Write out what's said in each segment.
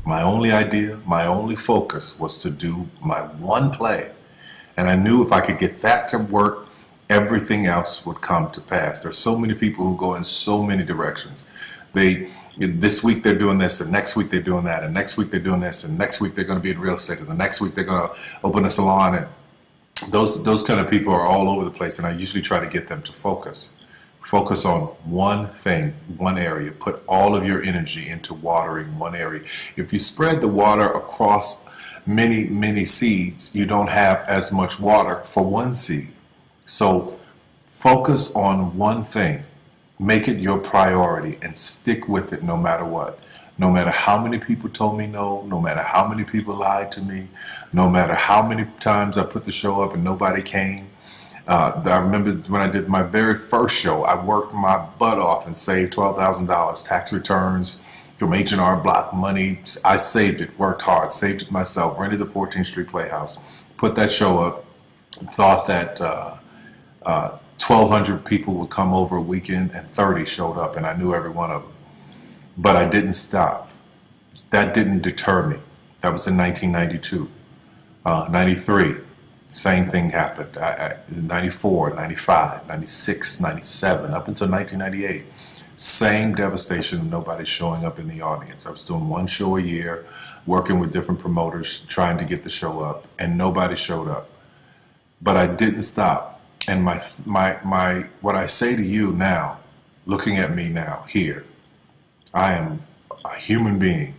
My only idea, my only focus was to do my one play. And I knew if I could get that to work, everything else would come to pass. There's so many people who go in so many directions. This week they're doing this, and next week they're doing that, and next week they're doing this, and next week they're going to be in real estate, and the next week they're going to open a salon. And those kind of people are all over the place, and I usually try to get them to focus. Focus on one thing, one area. Put all of your energy into watering one area. If you spread the water across many seeds, you don't have as much water for one seed. So focus on one thing. Make it your priority and stick with it no matter what. No matter how many people told me no, no matter how many people lied to me, no matter how many times I put the show up and nobody came. I remember when I did my very first show, I worked my butt off and saved $12,000 tax returns from H&R Block money. I saved it, worked hard, saved it myself, rented the 14th Street Playhouse, put that show up, thought that 1,200 people would come over a weekend, and 30 showed up, and I knew every one of them. But I didn't stop. That didn't deter me. That was in 1992. 93, same thing happened. 94, 95, 96, 97, up until 1998. Same devastation, nobody showing up in the audience. I was doing one show a year, working with different promoters, trying to get the show up, and nobody showed up. But I didn't stop. And what I say to you now, looking at me now, here, I am a human being.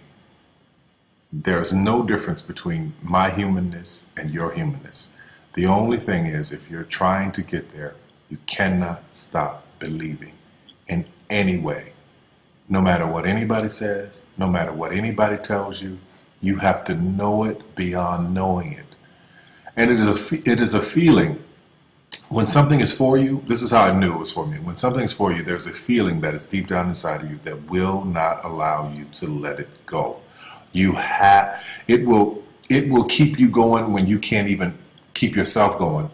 There's no difference between my humanness and your humanness. The only thing is, if you're trying to get there, you cannot stop believing in any way. No matter what anybody says, no matter what anybody tells you, you have to know it beyond knowing it. And it is a feeling. When something is for you, this is how I knew it was for me. When something is for you, there's a feeling that is deep down inside of you that will not allow you to let it go. It will keep you going when you can't even keep yourself going.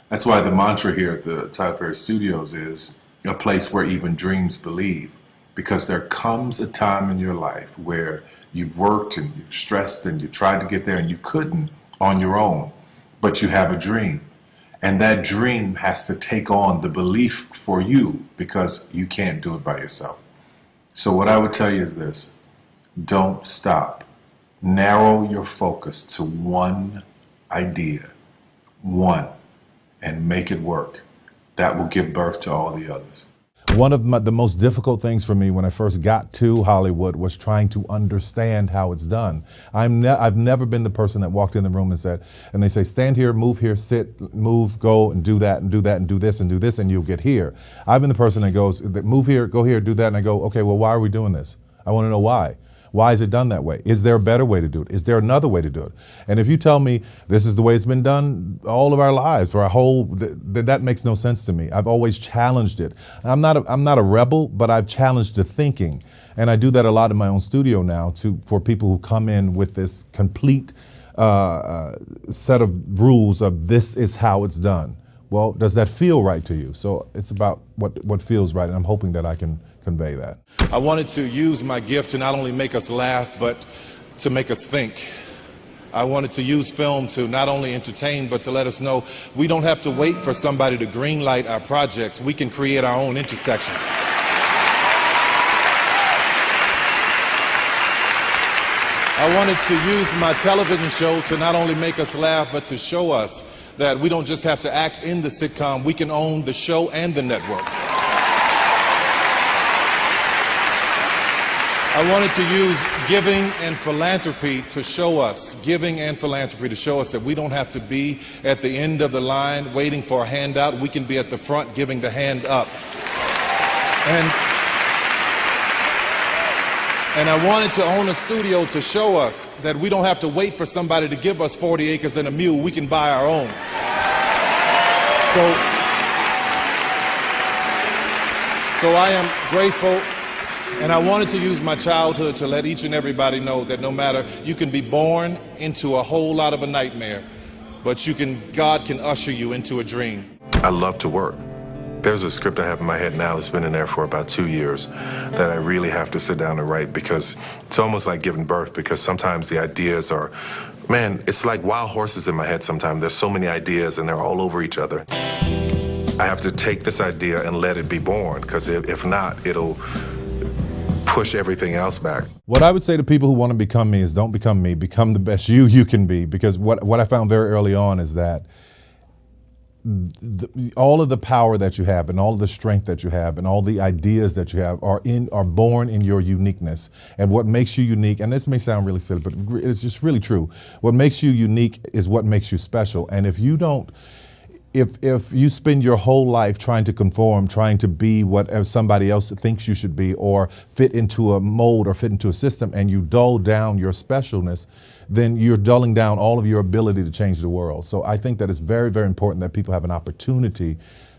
That's why the mantra here at the Tyler Perry Studios is a place where even dreams believe. Because there comes a time in your life where you've worked and you've stressed and you tried to get there and you couldn't on your own, but you have a dream. And that dream has to take on the belief for you because you can't do it by yourself. So what I would tell you is this: don't stop. Narrow your focus to one idea, one, and make it work. That will give birth to all the others. One of the most difficult things for me when I first got to Hollywood was trying to understand how it's done. I've never been the person that walked in the room and they say, stand here, move here, sit, move, go, and do that, and do that, and do this, and you'll get here. I've been the person that goes, move here, go here, do that, and I go, okay, well, why are we doing this? I want to know why. Why is it done that way? Is there a better way to do it? Is there another way to do it? And if you tell me this is the way it's been done all of our lives, for our whole, that makes no sense to me. I've always challenged it. I'm not a rebel, but I've challenged the thinking. And I do that a lot in my own studio now for people who come in with this complete set of rules of this is how it's done. Well, does that feel right to you? So it's about what feels right, and I'm hoping that I can convey that. I wanted to use my gift to not only make us laugh, but to make us think. I wanted to use film to not only entertain, but to let us know we don't have to wait for somebody to greenlight our projects. We can create our own intersections. I wanted to use my television show to not only make us laugh, but to show us that we don't just have to act in the sitcom, we can own the show and the network. I wanted to use giving and philanthropy to show us, that we don't have to be at the end of the line waiting for a handout. We can be at the front giving the hand up. And I wanted to own a studio to show us that we don't have to wait for somebody to give us 40 acres and a mule. We can buy our own. So I am grateful, and I wanted to use my childhood to let each and everybody know that no matter, you can be born into a whole lot of a nightmare, but God can usher you into a dream. I love to work. There's a script I have in my head now that's been in there for about 2 years that I really have to sit down and write, because it's almost like giving birth, because sometimes the ideas are, man, it's like wild horses in my head sometimes. There's so many ideas and they're all over each other. I have to take this idea and let it be born, because if not, it'll push everything else back. What I would say to people who want to become me is don't become me, become the best you can be, because what I found very early on is that all of the power that you have and all of the strength that you have and all the ideas that you have are born in your uniqueness. And what makes you unique, and this may sound really silly, but it's just really true. What makes you unique is what makes you special. And if you don't, if you spend your whole life trying to conform, trying to be what somebody else thinks you should be, or fit into a mold or fit into a system, and you dull down your specialness, then you're dulling down all of your ability to change the world. So I think that it's very, very important that people have an opportunity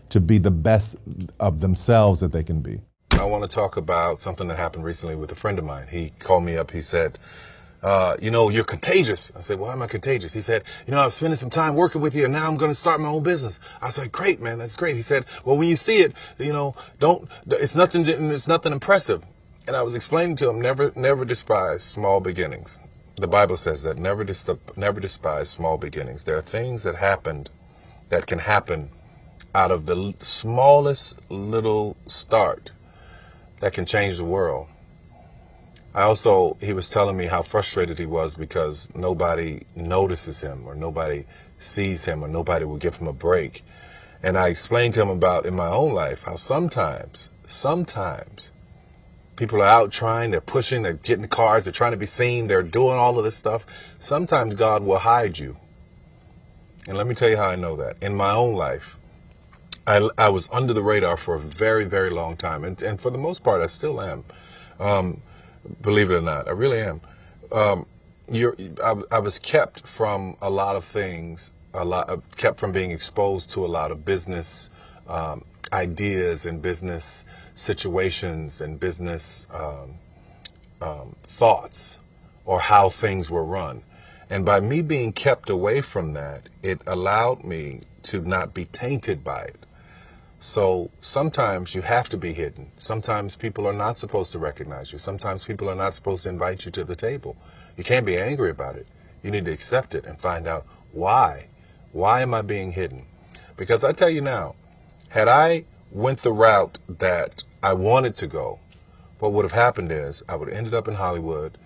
to be the best of themselves that they can be. I want to talk about something that happened recently with a friend of mine. He called me up, he said, you know, you're contagious. I said, why am I contagious? He said, you know, I was spending some time working with you and now I'm going to start my own business. I said, great, man, that's great. He said, well, when you see it, you know, it's nothing impressive. And I was explaining to him, never despise small beginnings. The Bible says that, never despise small beginnings. There are things that can happen out of the smallest little start that can change the world. He was telling me how frustrated he was because nobody notices him or nobody sees him or nobody will give him a break. And I explained to him about in my own life how sometimes people are out trying, they're pushing, they're getting cars, they're trying to be seen, they're doing all of this stuff. Sometimes God will hide you. And let me tell you how I know that. In my own life, I was under the radar for a very, very long time. And for the most part, I still am. Believe it or not, I really am. I was kept from a lot of things, kept from being exposed to a lot of business ideas and business situations and business thoughts or how things were run. And by me being kept away from that, it allowed me to not be tainted by it. So sometimes you have to be hidden. Sometimes people are not supposed to recognize you. Sometimes people are not supposed to invite you to the table. You can't be angry about it. You need to accept it and find out why. Why am I being hidden? Because I tell you now, had I went the route that I wanted to go, what would have happened is I would have ended up in Hollywood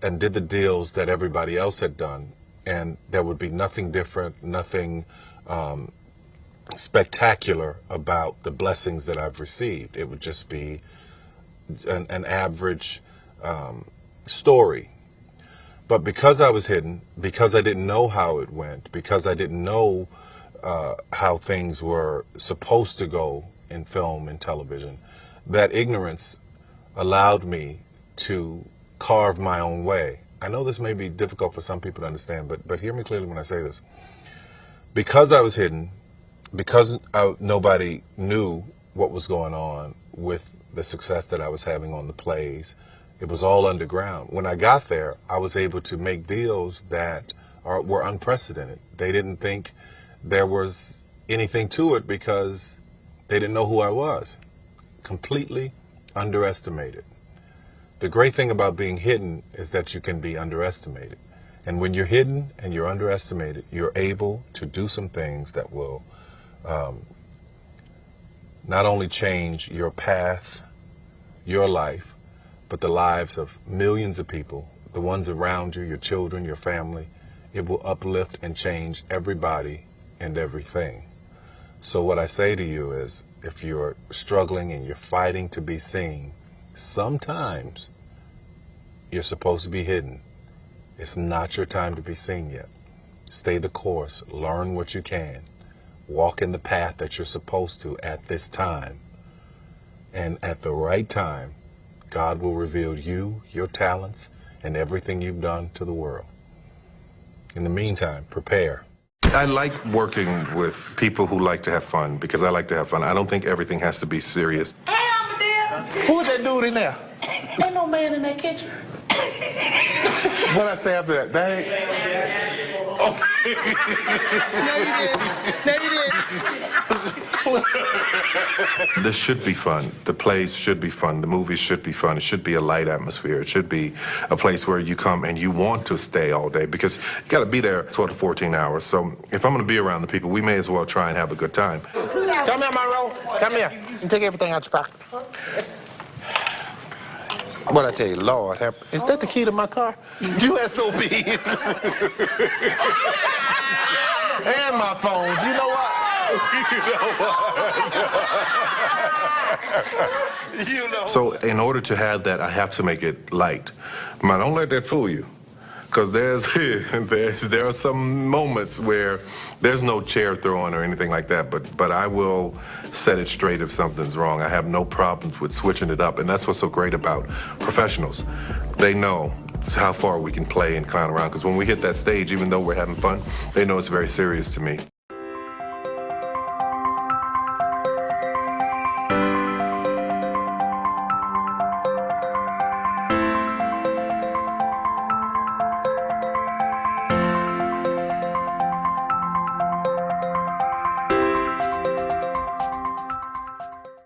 and did the deals that everybody else had done, and there would be nothing different, nothing spectacular about the blessings that I've received. It would just be an average story. But because I was hidden, because I didn't know how it went, because I didn't know how things were supposed to go in film and television, that ignorance allowed me to carve my own way. I know this may be difficult for some people to understand, but hear me clearly when I say this. Because I was hidden, because nobody knew what was going on with the success that I was having on the plays, it was all underground. When I got there, I was able to make deals that were unprecedented. They didn't think there was anything to it because they didn't know who I was. Completely underestimated. The great thing about being hidden is that you can be underestimated. And when you're hidden and you're underestimated, you're able to do some things that will not only change your path, your life, but the lives of millions of people, the ones around you, your children, your family. It will uplift and change everybody and everything. So what I say to you is, if you're struggling and you're fighting to be seen, sometimes you're supposed to be hidden. It's not your time to be seen yet. Stay the course. Learn what you can. Walk in the path that you're supposed to at this time. And at the right time, God will reveal you, your talents, and everything you've done to the world. In the meantime, prepare. I like working with people who like to have fun, because I like to have fun. I don't think everything has to be serious. Hey, I'm dear. Who's that dude in there? Ain't no man in that kitchen. What I say after that? That ain't... Oh. No, you didn't. No, you didn't. This should be fun. The plays should be fun. The movies should be fun. It should be a light atmosphere. It should be a place where you come and you want to stay all day, because you got to be there 12 to 14 hours. So if I'm going to be around the people, we may as well try and have a good time. Come here, Monroe. Come here. And take everything out your pocket. What I tell you, Lord, is that the key to my car? You SOB. And my phones. You know what? You know. So in order to have that, I have to make it light. Man, don't let that fool you. Because there are some moments where there's no chair throwing or anything like that, but I will set it straight if something's wrong. I have no problems with switching it up, and that's what's so great about professionals. They know how far we can play and clown around, because when we hit that stage, even though we're having fun, they know it's very serious to me.